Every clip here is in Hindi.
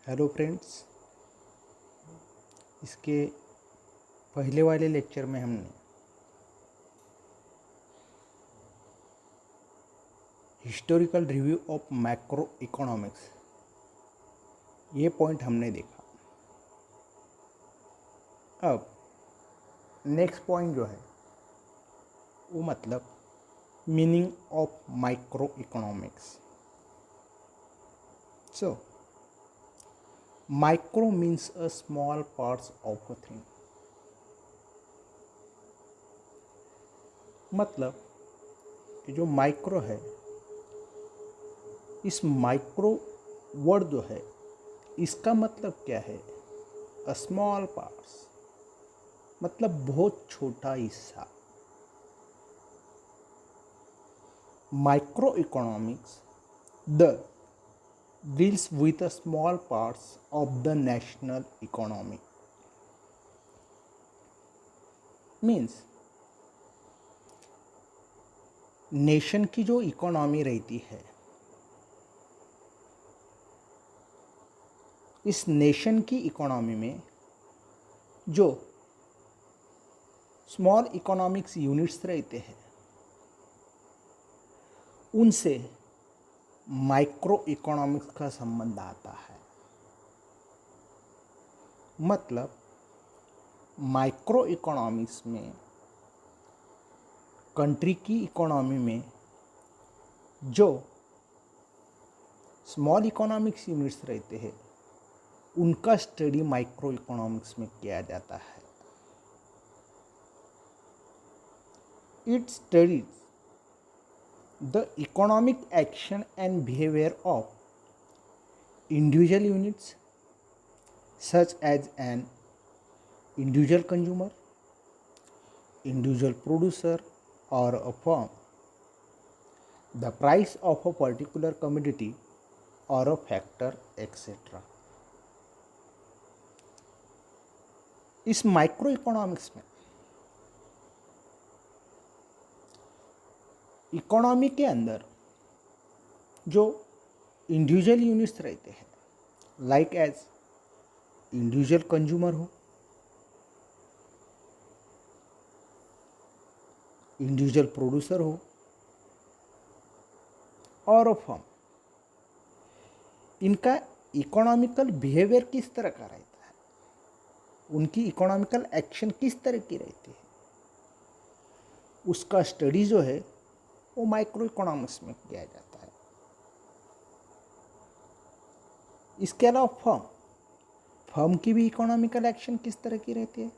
Hello friends. इसके पहले वाले लेक्चर में हमने historical review of macro economics ये पॉइंट हमने देखा। अब नेक्स्ट पॉइंट जो है वो मतलब meaning of micro economics. So micro means a small parts of a thing. मतलब कि जो माइक्रो है, इस माइक्रो वर्ड जो है इसका मतलब क्या है? अ स्मॉल पार्ट्स मतलब बहुत छोटा हिस्सा। Micro economics the deals with the small parts of the national economy। Means nation की जो इकोनॉमी रहती है, इस नेशन की इकोनॉमी में जो स्मॉल इकोनॉमिक्स यूनिट्स रहते हैं उनसे माइक्रो इकोनॉमिक्स का संबंध आता है। मतलब माइक्रो इकोनॉमिक्स में कंट्री की इकोनॉमी में जो स्मॉल इकोनॉमिक्स यूनिट्स रहते हैं उनका स्टडी माइक्रो इकोनॉमिक्स में किया जाता है। It studies the economic action and behavior of individual units such as an individual consumer, individual producer or a firm, the price of a particular commodity or a factor etc। इस माइक्रो इकोनॉमिक्स में इकोनॉमी के अंदर जो इंडिविजुअल यूनिट्स रहते हैं, लाइक एज इंडिविजुअल कंज्यूमर हो, इंडिविजुअल प्रोड्यूसर हो और फर्म, इनका इकोनॉमिकल बिहेवियर किस तरह का रहता है, उनकी इकोनॉमिकल एक्शन किस तरह की रहती है, उसका स्टडी जो है वो माइक्रो इकोनॉमिक्स में किया जाता है। इसके अलावा फर्म की भी इकोनॉमिकल एक्शन किस तरह की रहती है,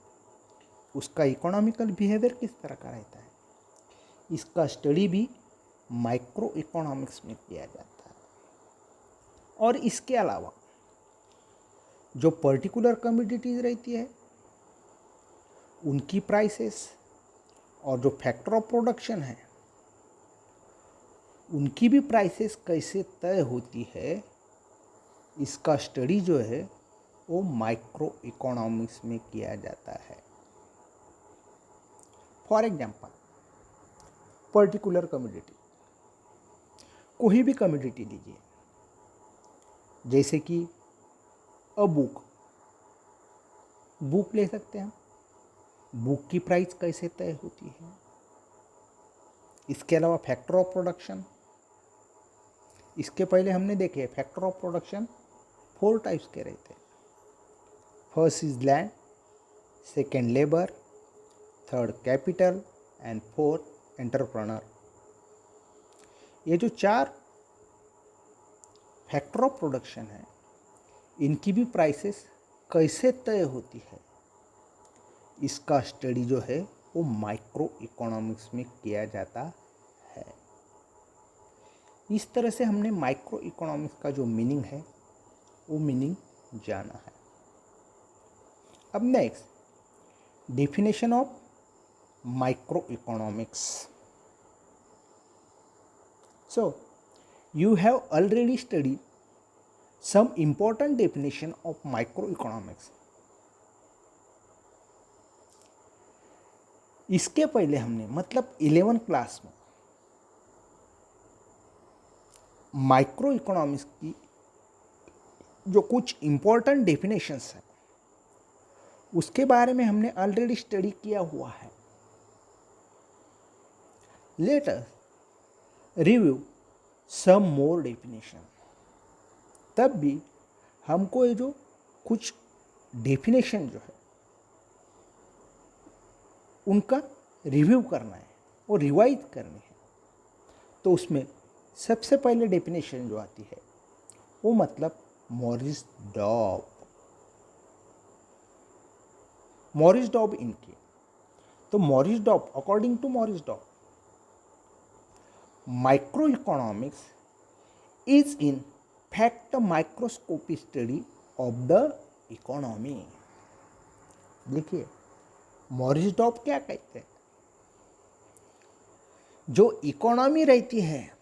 उसका इकोनॉमिकल बिहेवियर किस तरह का रहता है, इसका स्टडी भी माइक्रो इकोनॉमिक्स में किया जाता है। और इसके अलावा जो पर्टिकुलर कमोडिटीज रहती है उनकी प्राइसेस और जो फैक्टर ऑफ प्रोडक्शन है उनकी भी प्राइसेस कैसे तय होती है, इसका स्टडी जो है वो माइक्रो इकोनॉमिक्स में किया जाता है। फॉर एग्जांपल, पर्टिकुलर कमोडिटी, कोई भी कमोडिटी लीजिए, जैसे कि बुक ले सकते हैं हम। बुक की प्राइस कैसे तय होती है। इसके अलावा फैक्टर ऑफ प्रोडक्शन, इसके पहले हमने देखे फैक्टर ऑफ प्रोडक्शन 4 टाइप्स के रहते हैं। First is land, second labour, third capital and fourth entrepreneur. ये जो 4 फैक्टर ऑफ प्रोडक्शन है इनकी भी प्राइसेस कैसे तय होती है, इसका स्टडी जो है वो माइक्रो इकोनॉमिक्स में किया जाता है। इस तरह से हमने माइक्रो इकोनॉमिक्स का जो मीनिंग है वो मीनिंग जाना है। अब next definition of micro economics. So you have already studied some important definition of microeconomics। इसके पहले हमने मतलब 11 क्लास में माइक्रो इकोनॉमिक्स की जो कुछ इम्पोर्टेंट डेफिनेशंस है उसके बारे में हमने ऑलरेडी स्टडी किया हुआ है। लेट अस रिव्यू सम मोर डेफिनेशन। तब भी हमको ये जो कुछ डेफिनेशन जो है उनका रिव्यू करना है और रिवाइज करनी है। तो उसमें सबसे पहले डेफिनेशन जो आती है वो मतलब मॉरिस डॉब इनकी। तो Maurice Dobb, according to Maurice Dobb, micro economics is in fact a microscopic study of the economy. देखिए मॉरिस डॉब क्या कहते हैं, जो इकोनॉमी रहती है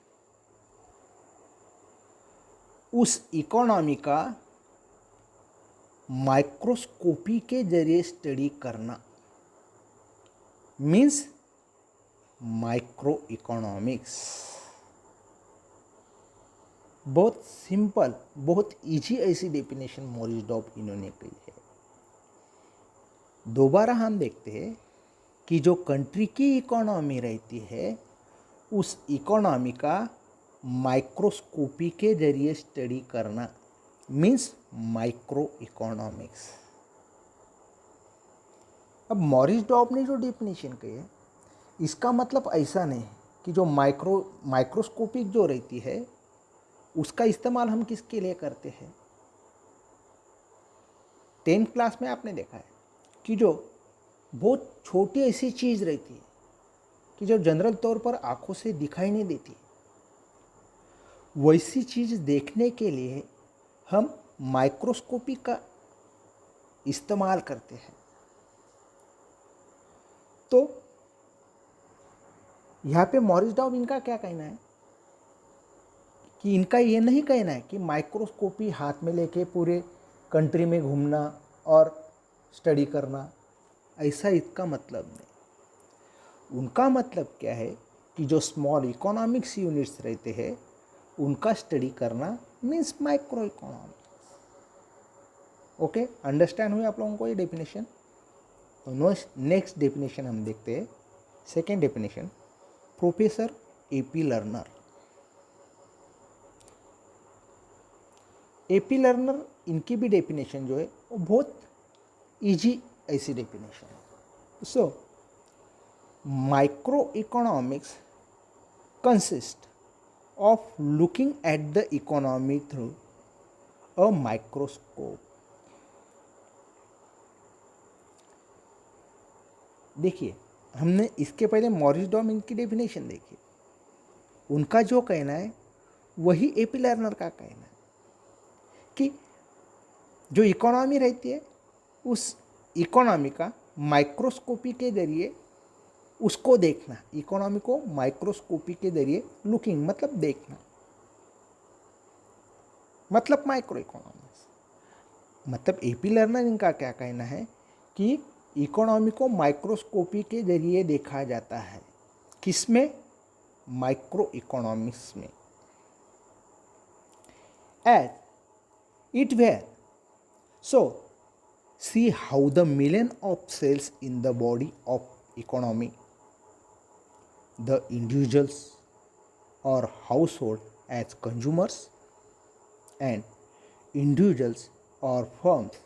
उस इकोनॉमी का माइक्रोस्कोपी के जरिए स्टडी करना मीन्स माइक्रो इकोनॉमिक्स। बहुत सिंपल, बहुत इजी ऐसी डेफिनेशन मॉरिस डॉब इन्होंने की है। दोबारा हम देखते हैं कि जो कंट्री की इकोनॉमी रहती है उस इकोनॉमी का माइक्रोस्कोपी के जरिए स्टडी करना मीन्स माइक्रो इकोनॉमिक्स। अब मॉरिस डॉब ने जो डेफिनेशन की है इसका मतलब ऐसा नहीं कि जो माइक्रोस्कोपिक जो रहती है उसका इस्तेमाल हम किसके लिए करते हैं। 10th क्लास में आपने देखा है कि जो बहुत छोटी ऐसी चीज़ रहती है कि जो जनरल तौर पर आंखों से दिखाई नहीं देती, वैसी चीज़ देखने के लिए हम माइक्रोस्कोपी का इस्तेमाल करते हैं। तो यहाँ पे मॉरिस डॉब इनका क्या कहना है कि इनका ये नहीं कहना है कि माइक्रोस्कोपी हाथ में लेके पूरे कंट्री में घूमना और स्टडी करना, ऐसा इसका मतलब नहीं। उनका मतलब क्या है कि जो स्मॉल इकोनॉमिक्स यूनिट्स रहते हैं उनका स्टडी करना means micro economics. Okay, understand हुई आप लोगों को ये डेफिनेशन। तो नेक्स्ट डेफिनेशन हम देखते हैं, second definition professor AP learner. AP learner इनकी भी डेफिनेशन जो है वो बहुत इजी ऐसी डेफिनेशन है। So micro economics consist of looking at the economy through a microscope। देखिए हमने इसके पहले मॉरिस डॉब इनकी डेफिनेशन देखी, उनका जो कहना है वही एपी लर्नर का कहना है कि जो इकोनॉमी रहती है उस इकोनॉमी का माइक्रोस्कोपी के जरिए उसको देखना, इकोनॉमी को माइक्रोस्कोपी के जरिए लुकिंग मतलब देखना, मतलब माइक्रो इकोनॉमिक्स। मतलब एपी लर्नर इनका क्या कहना है कि इकोनॉमी को माइक्रोस्कोपी के जरिए देखा जाता है, किसमें, माइक्रो इकोनॉमिक्स में। As it were so see how the million of cells in the body of economy, the individuals or household as consumers and individuals or firms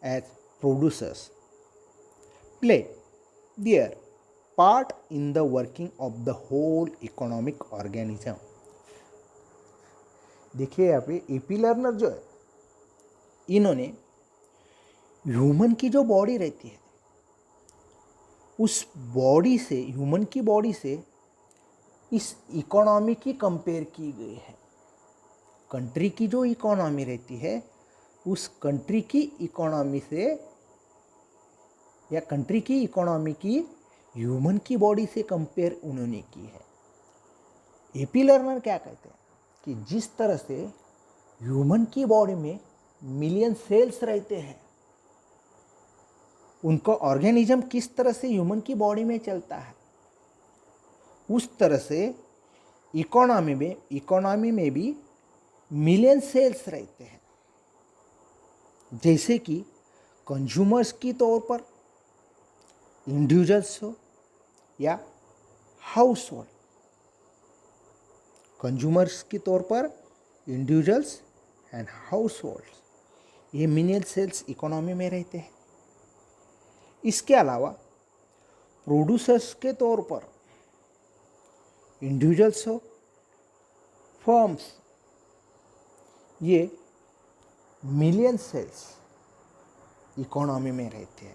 as producers play their part in the working of the whole economic organism। देखिए यहाँ पे एपी लर्नर जो है इन्होंने ह्यूमन की जो बॉडी रहती है उस बॉडी से, ह्यूमन की बॉडी से इस इकोनॉमी की कंपेयर की गई है। कंट्री की जो इकोनॉमी रहती है उस कंट्री की इकोनॉमी से या कंट्री की इकोनॉमी की ह्यूमन की बॉडी से कंपेयर उन्होंने की है। एपी लर्नर क्या कहते हैं कि जिस तरह से ह्यूमन की बॉडी में मिलियन सेल्स रहते हैं, उनका ऑर्गेनिज्म किस तरह से ह्यूमन की बॉडी में चलता है, उस तरह से इकोनॉमी में भी मिलियन सेल्स रहते हैं। जैसे कि कंज्यूमर्स की तौर पर इंडिविजुअल्स हो या हाउस होल्ड। कंज्यूमर्स के तौर पर इंडिविजुअल्स एंड हाउस होल्ड्स, ये मिनियल सेल्स इकोनॉमी में रहते हैं। इसके अलावा प्रोड्यूसर्स के तौर पर इंडिविजुअल्स हो, फर्म्स, ये मिलियन सेल्स इकोनॉमी में रहते हैं।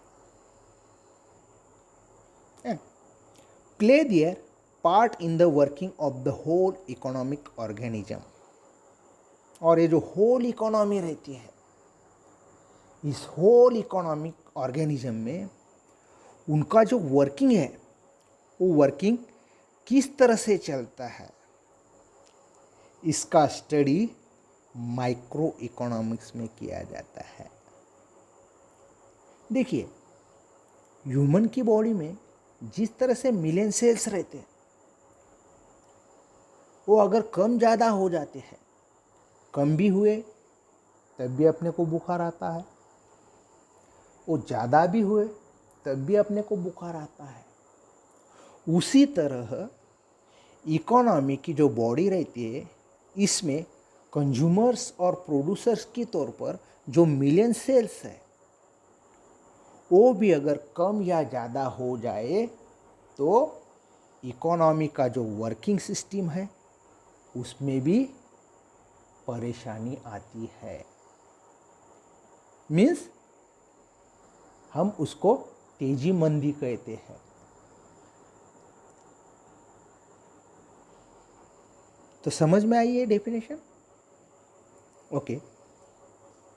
Play their part in the working of the whole economic organism. और ये जो होल इकोनॉमी रहती है, इस होल इकोनॉमिक ऑर्गेनिज्म में उनका जो वर्किंग है, वो वर्किंग किस तरह से चलता है, इसका स्टडी माइक्रो इकोनॉमिक्स में किया जाता है। देखिए, ह्यूमन की बॉडी में जिस तरह से मिलियन सेल्स रहते हैं, वो अगर कम ज़्यादा हो जाते हैं, कम भी हुए तब भी अपने को बुखार आता है, वो ज़्यादा भी हुए तब भी अपने को बुखार आता है। उसी तरह इकोनॉमी की जो बॉडी रहती है, इसमें कंज्यूमर्स और प्रोड्यूसर्स की तौर पर जो मिलियन सेल्स है, वो भी अगर कम या ज़्यादा हो जाए तो इकोनॉमी का जो वर्किंग सिस्टम है उसमें भी परेशानी आती है। मीन्स हम उसको तेजी मंदी कहते हैं। तो समझ में आई ये definition? Okay,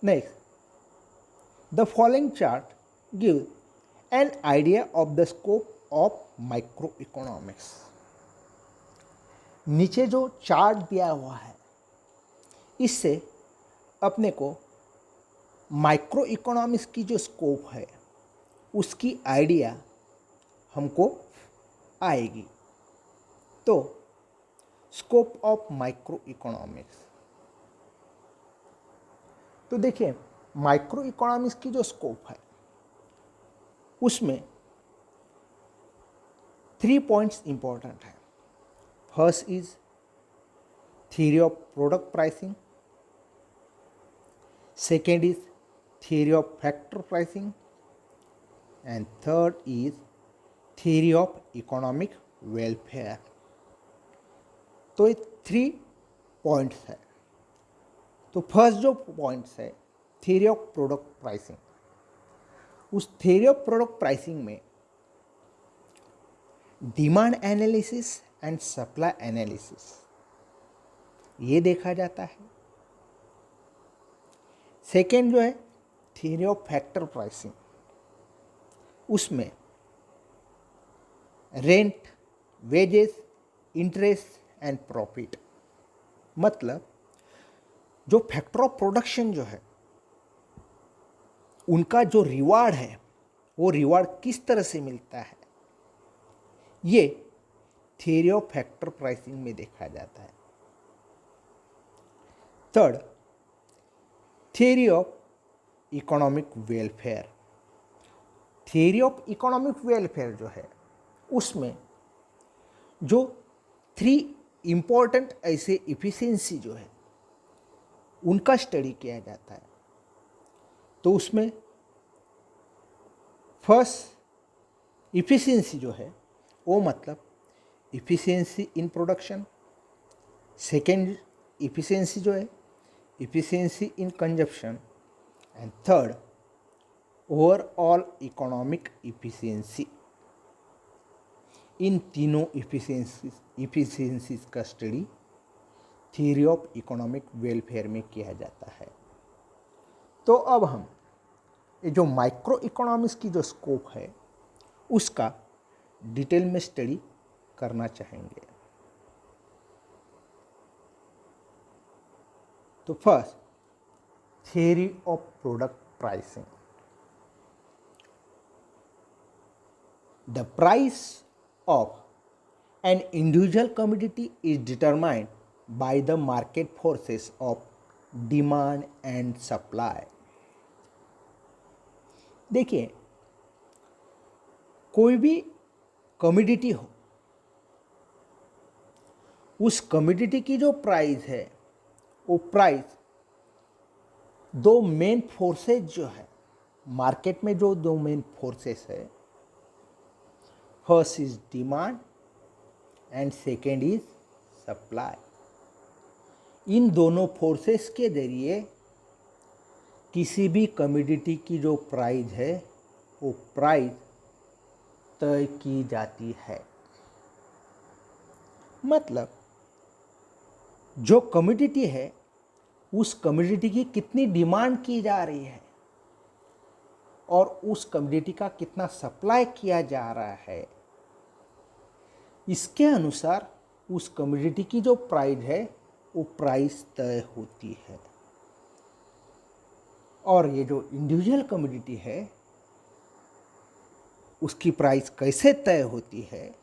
next, the following chart give an idea of the scope of micro economics. नीचे जो चार्ट दिया हुआ है, इससे अपने को माइक्रो इकोनॉमिक्स की जो स्कोप है उसकी आइडिया हमको आएगी। तो स्कोप ऑफ माइक्रो इकोनॉमिक्स, तो देखिए, माइक्रो इकोनॉमिक्स की जो स्कोप है उसमें 3 पॉइंट्स इंपॉर्टेंट है। First is theory of product pricing, second is theory of factor pricing, and third is theory of economic welfare. तो ये 3 पॉइंट्स है। तो फर्स्ट जो पॉइंट्स है, थियरी ऑफ प्रोडक्ट प्राइसिंग, उस थियरी ऑफ प्रोडक्ट प्राइसिंग में demand analysis and supply analysis ये देखा जाता है। सेकेंड जो है थियरी ऑफ फैक्टर प्राइसिंग, उसमें rent, wages, interest and profit, मतलब जो फैक्टर ऑफ प्रोडक्शन जो है उनका जो रिवार्ड है, वो रिवार्ड किस तरह से मिलता है, ये थियरी ऑफ फैक्टर प्राइसिंग में देखा जाता है। Third, theory of economic welfare. Theory of economic welfare जो है उसमें जो 3 इम्पॉर्टेंट ऐसे इफिशिएंसी जो है उनका स्टडी किया जाता है। तो उसमें फर्स्ट इफिशिएंसी जो है वो मतलब efficiency in production, second efficiency जो है efficiency in consumption, and third overall economic efficiency. इन तीनों इफिशिएंसीज का study theory of economic welfare में किया जाता है। तो अब हम ये जो माइक्रो इकोनॉमिक्स की जो स्कोप है उसका डिटेल में स्टडी करना चाहेंगे। तो first, theory of product pricing. The price of an individual commodity is determined by the market forces of demand and supply. देखिए, कोई भी कमोडिटी हो, उस कमोडिटी की जो प्राइस है, वो प्राइस दो मेन फोर्सेस जो है मार्केट में, जो दो मेन फोर्सेस है, first is demand and second is supply. इन दोनों फोर्सेस के जरिए किसी भी कमोडिटी की जो प्राइस है वो प्राइस तय की जाती है। मतलब जो कमोडिटी है, उस कमोडिटी की कितनी डिमांड की जा रही है और उस कमोडिटी का कितना सप्लाई किया जा रहा है, इसके अनुसार उस कमोडिटी की जो प्राइस है वो प्राइस तय होती है। और ये जो इंडिविजुअल कमोडिटी है, उसकी प्राइस कैसे तय होती है,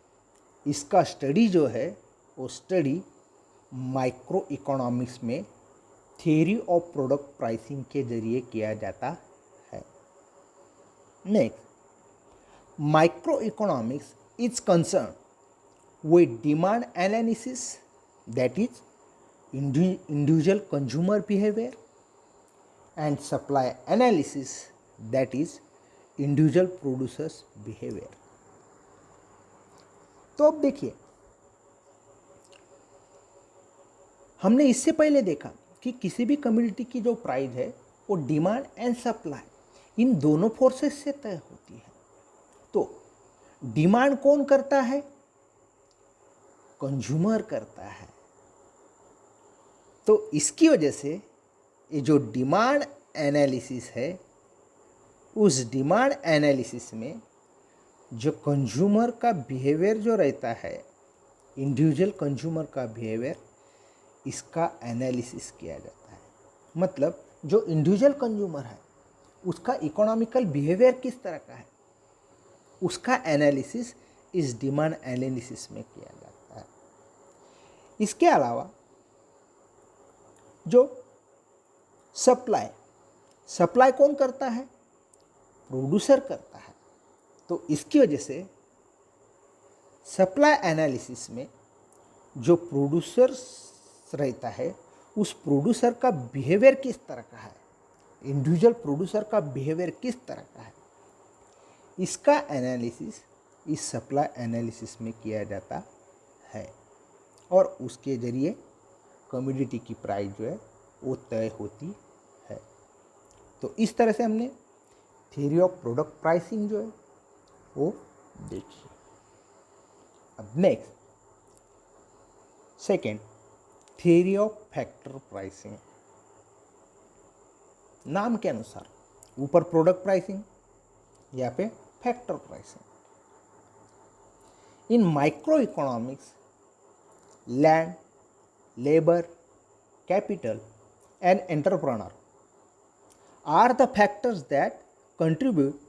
इसका स्टडी जो है वो स्टडी माइक्रो इकोनॉमिक्स में थ्योरी ऑफ प्रोडक्ट प्राइसिंग के जरिए किया जाता है। Next, micro economics is concern with demand analysis, that is individual consumer behavior, and supply analysis, that is individual producers behavior। तो अब देखिए, हमने इससे पहले देखा कि किसी भी कम्युनिटी की जो प्राइस है वो डिमांड एंड सप्लाई इन दोनों फोर्सेस से तय होती है। तो डिमांड कौन करता है? कंज्यूमर करता है। तो इसकी वजह से ये जो डिमांड एनालिसिस है, उस डिमांड एनालिसिस में जो कंज्यूमर का बिहेवियर जो रहता है, इंडिविजुअल कंज्यूमर का बिहेवियर, इसका एनालिसिस किया जाता है। मतलब जो इंडिविजुअल कंज्यूमर है उसका इकोनॉमिकल बिहेवियर किस तरह का है, उसका एनालिसिस इस डिमांड एनालिसिस में किया जाता है। इसके अलावा जो सप्लाई कौन करता है? प्रोड्यूसर करता है। तो इसकी वजह से सप्लाई एनालिसिस में जो प्रोड्यूसर रहता है, उस प्रोड्यूसर का बिहेवियर किस तरह का है, इंडिविजुअल प्रोड्यूसर का बिहेवियर किस तरह का है, इसका एनालिसिस इस सप्लाई एनालिसिस में किया जाता है। और उसके जरिए कमोडिटी की प्राइस जो है वो तय होती है। तो इस तरह से हमने थ्योरी ऑफ प्रोडक्ट प्राइसिंग जो है वो देखी। अब next, second, theory of factor pricing. नाम के अनुसार ऊपर प्रोडक्ट प्राइसिंग, यहाँ पे factor pricing. In micro economics, land, labor, capital, and entrepreneur are the factors that contribute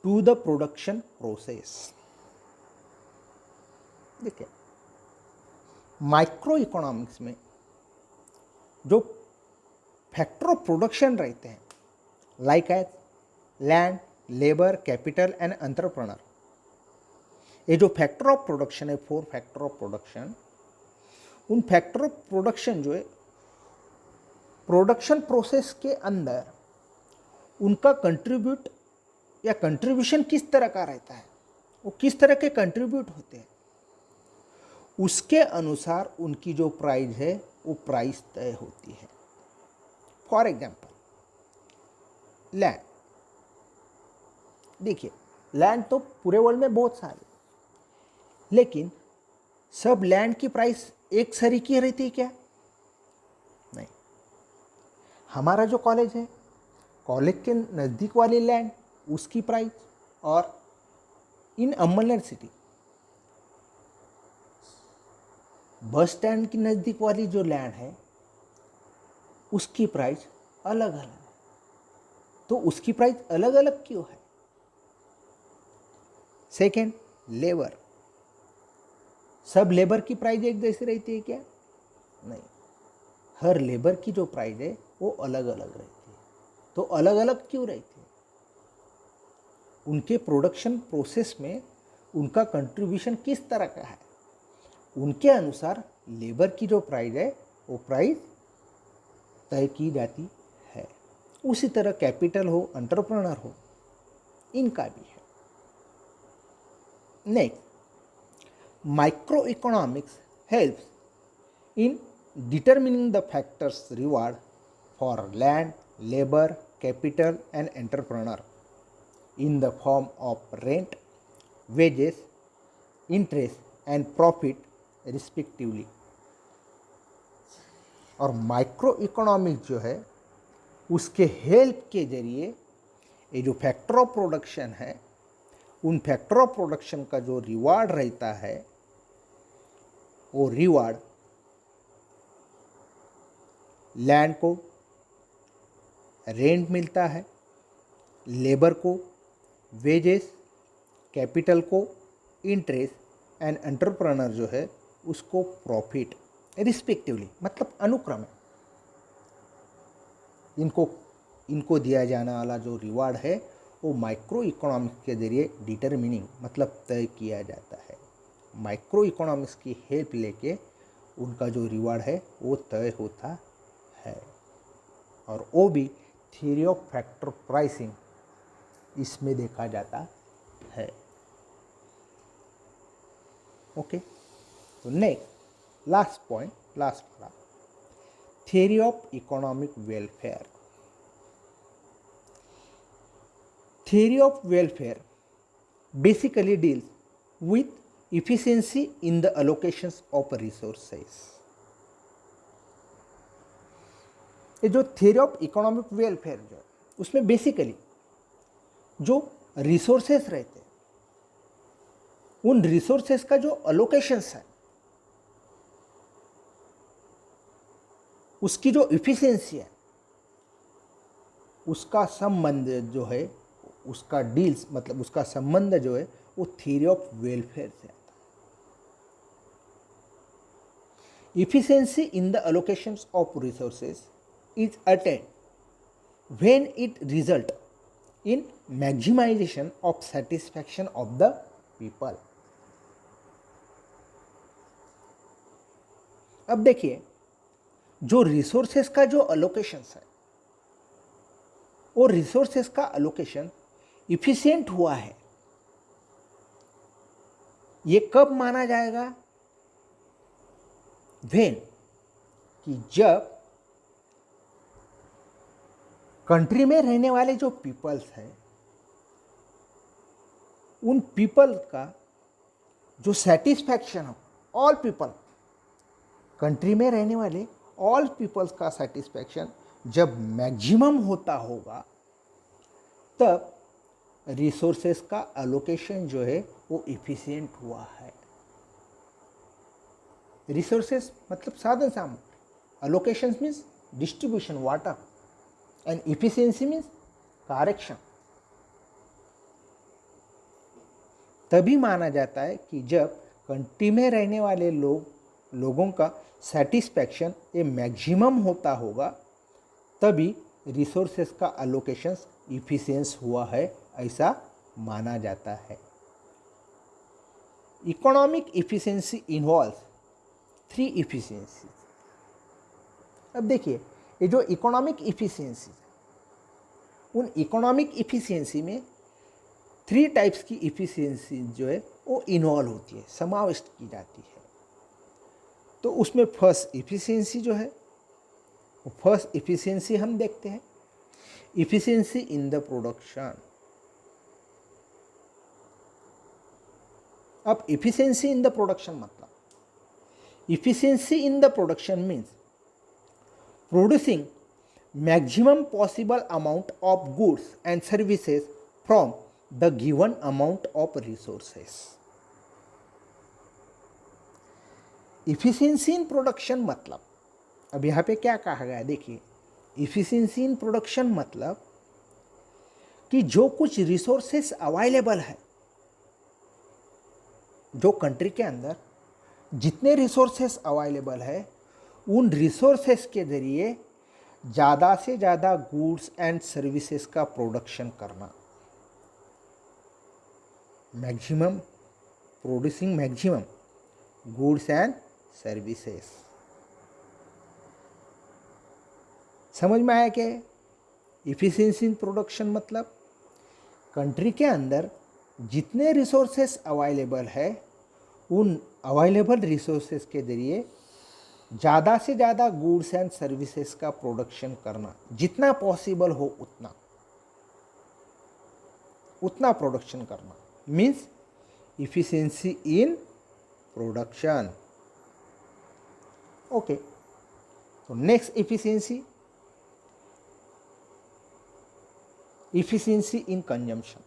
to the production process। देखिए, माइक्रो इकोनॉमिक्स में जो फैक्टर ऑफ प्रोडक्शन रहते हैं, like as land, labour, capital and entrepreneur, ये जो फैक्टर ऑफ प्रोडक्शन है, 4 फैक्टर ऑफ प्रोडक्शन, उन फैक्टर ऑफ प्रोडक्शन जो है प्रोडक्शन प्रोसेस के अंदर उनका कंट्रीब्यूट या कंट्रीब्यूशन किस तरह का रहता है, वो किस तरह के कंट्रीब्यूट होते हैं, उसके अनुसार उनकी जो प्राइस है वो प्राइस तय होती है। For example, land. देखिए, लैंड तो पूरे वर्ल्ड में बहुत सारे, लेकिन सब लैंड की प्राइस एक सरीकी रहती है क्या? नहीं। हमारा जो कॉलेज है, कॉलेज के नज़दीक वाली लैंड, उसकी प्राइस, और इन अम्बलनेर सिटी बस स्टैंड की नज़दीक वाली जो लैंड है, उसकी प्राइस अलग अलग है। तो उसकी प्राइस अलग अलग क्यों है? Second, labour. सब लेबर की प्राइस एक जैसी रहती है क्या? नहीं। हर लेबर की जो प्राइस है वो अलग अलग रहती है। तो अलग अलग क्यों रहती है? उनके प्रोडक्शन प्रोसेस में उनका कंट्रीब्यूशन किस तरह का है, उनके अनुसार लेबर की जो प्राइस है वो प्राइस तय की जाती है। उसी तरह कैपिटल हो, एंटरप्रेन्योर हो, इनका भी है। Next, micro economics helps in determining the factors reward for land, labor, capital and entrepreneur in the form of rent, wages, interest and profit respectively। और माइक्रो इकोनॉमिक्स जो है उसके हेल्प के जरिए ये जो फैक्टर ऑफ प्रोडक्शन है, उन फैक्टर ऑफ प्रोडक्शन का जो रिवार्ड रहता है वो रिवार्ड लैंड को रेंट मिलता है, लेबर को वेजेस, कैपिटल को इंटरेस्ट एंड एंटरप्रेन्योर जो है उसको प्रॉफिट रिस्पेक्टिवली, मतलब अनुक्रम इनको दिया जाने वाला जो रिवार्ड है वो माइक्रो इकोनॉमिक्स के जरिए डिटरमिनिंग मतलब तय किया जाता है। माइक्रो इकोनॉमिक्स की हेल्प लेके उनका जो रिवार्ड है वो तय होता है। और वो भी थ्योरी ऑफ फैक्टर प्राइसिंग इसमें देखा जाता है। ओके, तो नेक्स्ट लास्ट पॉइंट, लास्ट वाला, theory of economic welfare. Theory of welfare basically deals with efficiency in the allocations of resources। ये जो थ्योरी ऑफ इकोनॉमिक वेलफेयर जो है उसमें बेसिकली जो रिसोर्सेस रहते हैं उन रिसोर्सेस का जो अलोकेशंस है उसकी जो इफिशिएंसी है उसका संबंध जो है, उसका डील्स मतलब उसका संबंध जो है वो थ्योरी ऑफ वेलफेयर से आता है। Efficiency in the allocations of resources is attained when it results in maximization of satisfaction of the people। अब देखिए, जो रिसोर्सेस का जो अलोकेशंस है वो रिसोर्सेस का अलोकेशन इफिशिएंट हुआ है, ये कब माना जाएगा? वेन, कि जब कंट्री में रहने वाले जो पीपल्स हैं उन पीपल का जो सेटिस्फैक्शन हो, ऑल पीपल, कंट्री में रहने वाले ऑल पीपल्स का सेटिस्फैक्शन जब मैक्सिमम होता होगा तब रिसोर्सेस का अलोकेशन जो है वो इफिशिएंट हुआ है। रिसोर्सेस मतलब साधन सामग्री, allocation means distribution water and efficiency means correction. तभी माना जाता है कि जब कंट्री में रहने वाले लोगों का सेटिस्फैक्शन ये मैक्सिमम होता होगा तभी रिसोर्सेस का अलोकेशन इफिशिएंस हुआ है, ऐसा माना जाता है। Economic efficiency involves 3 इफिशिएंसीज। अब देखिए, ये जो इकोनॉमिक इफिशिएंसी, उन इकोनॉमिक इफिशिएंसी में 3 टाइप्स की इफिशिएंसी जो है वो इन्वॉल्व होती है, समाविष्ट की जाती है। तो उसमें फर्स्ट इफिशिएंसी जो है वो फर्स्ट इफिशिएंसी हम देखते हैं, इफिशिएंसी इन द प्रोडक्शन। अब इफिशिएंसी इन द प्रोडक्शन मतलब, efficiency in the production means producing maximum possible amount of goods and services from the given amount of resources। efficiency in production मतलब, अब यहाँ पे क्या कहा गया है देखिए, efficiency in production मतलब कि जो कुछ रिसोर्सेस अवेलेबल है, जो कंट्री के अंदर जितने रिसोर्सेस अवेलेबल है उन रिसोर्सेस के ज़रिए ज़्यादा से ज़्यादा गुड्स एंड सर्विसेज का प्रोडक्शन करना। Maximum producing maximum goods and services. समझ में आया क्या है? इफिशिएंसी इन प्रोडक्शन मतलब कंट्री के अंदर जितने रिसोर्सेस अवेलेबल है उन अवेलेबल रिसोर्सेस के जरिए ज़्यादा से ज़्यादा गुड्स एंड सर्विसेज का प्रोडक्शन करना, जितना पॉसिबल हो उतना प्रोडक्शन करना, means efficiency in production. Okay, तो नेक्स्ट इफिशिएंसी इन कंजम्पशन।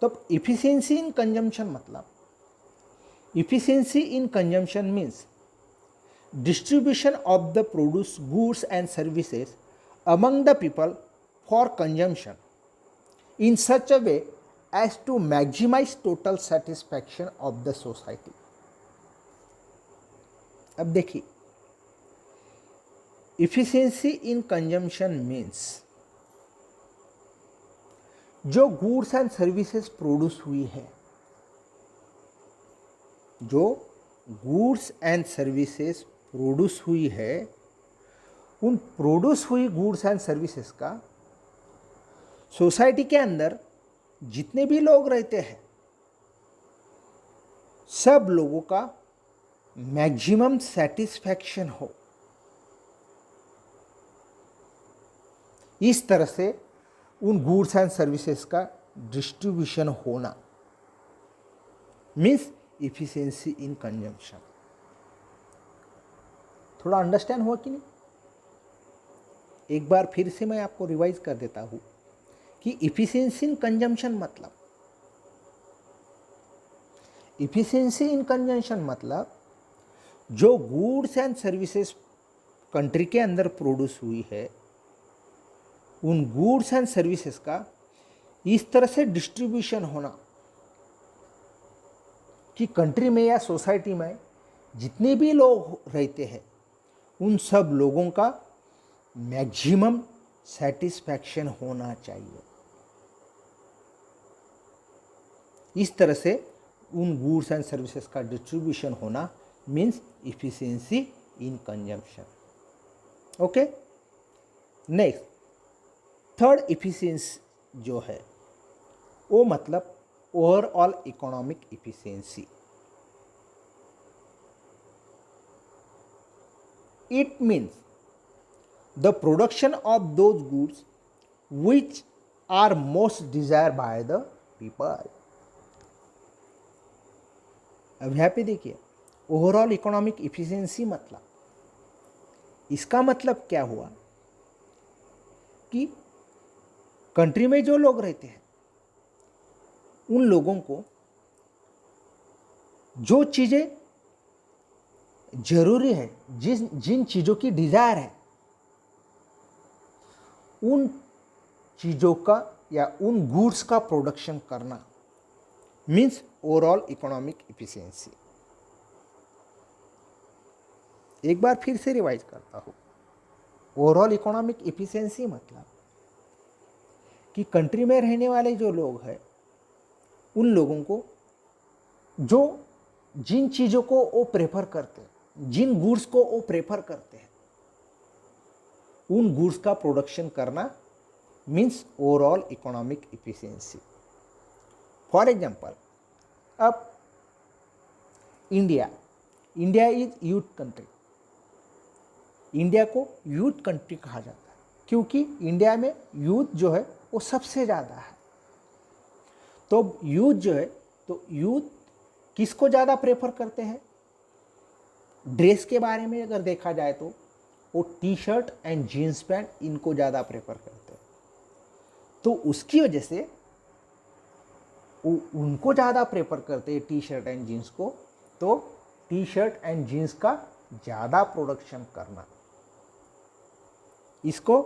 तो इफिशिएंसी इन कंजम्पशन मतलब efficiency in consumption means distribution of the produced goods and services among the people for consumption in such a way as to maximize total satisfaction of the society। अब देखिए, efficiency in consumption means जो goods and services प्रोड्यूस हुई है, जो गुड्स एंड सर्विसेज प्रोड्यूस हुई है, उन प्रोड्यूस हुई गुड्स एंड सर्विसेज का सोसाइटी के अंदर जितने भी लोग रहते हैं सब लोगों का मैक्सिमम सेटिस्फैक्शन हो, इस तरह से उन गुड्स एंड सर्विसेज का डिस्ट्रीब्यूशन होना मीन्स इफिशिएंसी इन कंजम्पशन। थोड़ा अंडरस्टैंड हुआ कि नहीं? एक बार फिर से मैं आपको रिवाइज कर देता हूं कि इफिशिएंसी इन कंजम्पशन मतलब जो गुड्स एंड सर्विसेज कंट्री के अंदर प्रोड्यूस हुई है, उन गुड्स एंड सर्विसेज का इस तरह से डिस्ट्रीब्यूशन होना कि कंट्री में या सोसाइटी में जितने भी लोग रहते हैं उन सब लोगों का मैक्सिमम सेटिस्फैक्शन होना चाहिए। इस तरह से उन गुड्स एंड सर्विसेज का डिस्ट्रीब्यूशन होना means efficiency in consumption. Okay, next third efficiency जो है वो मतलब overall economic efficiency. It means the production of those goods which are most desire by the people. अब यहाँ पे देखिए, ओवरऑल इकोनॉमिक इफिशिएंसी मतलब, इसका मतलब क्या हुआ कि कंट्री में जो लोग रहते हैं उन लोगों को जो चीज़ें जरूरी है, जिन चीज़ों की डिज़ायर है, उन चीज़ों का या उन गुड्स का प्रोडक्शन करना मीन्स ओवरऑल इकोनॉमिक इफिशिएंसी। एक बार फिर से रिवाइज करता हूँ। ओवरऑल इकोनॉमिक इफिशिएंसी मतलब कि कंट्री में रहने वाले जो लोग हैं उन लोगों को जिन चीज़ों को वो प्रेफर करते हैं, जिन गुड्स को वो प्रेफर करते हैं, उन गुड्स का प्रोडक्शन करना means overall economic efficiency. For example, अब India is youth country. India को यूथ कंट्री कहा जाता है क्योंकि इंडिया में यूथ जो है वो सबसे ज़्यादा है। तो यूथ जो है, तो यूथ किसको ज़्यादा प्रेफर करते हैं? ड्रेस के बारे में अगर देखा जाए तो वो T shirt and jeans pant इनको ज़्यादा प्रेफर करते हैं। तो उसकी वजह से उनको ज़्यादा प्रेफर करते हैं टी शर्ट एंड जीन्स को, तो टी शर्ट एंड जीन्स का ज़्यादा प्रोडक्शन करना, इसको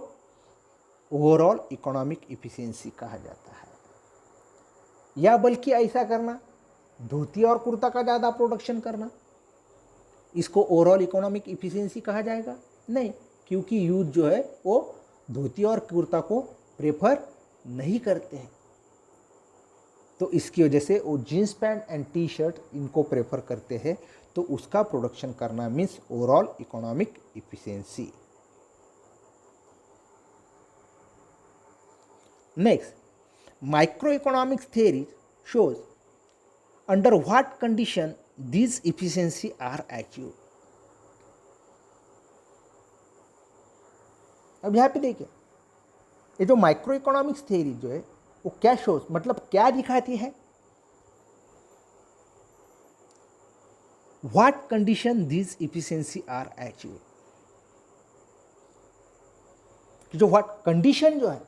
ओवरऑल इकोनॉमिक इफिशिएंसी कहा जाता है। या बल्कि ऐसा करना, धोती और कुर्ता का ज़्यादा प्रोडक्शन करना, इसको ओवरऑल इकोनॉमिक इफिशिएंसी कहा जाएगा? नहीं, क्योंकि यूथ जो है वो धोती और कुर्ता को प्रेफर नहीं करते हैं। तो इसकी वजह से वो jeans pant and T shirt इनको प्रेफर करते हैं, तो उसका प्रोडक्शन करना means overall economic efficiency. Next, micro economics theory shows under what condition these efficiency are achieved। अब यहाँ पे देखिए, ये जो माइक्रो इकोनॉमिक्स थ्योरी जो है वो क्या शोज, मतलब क्या दिखाती है, what condition this efficiency are achieve. जो व्हाट कंडीशन जो है,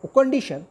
वो कंडीशन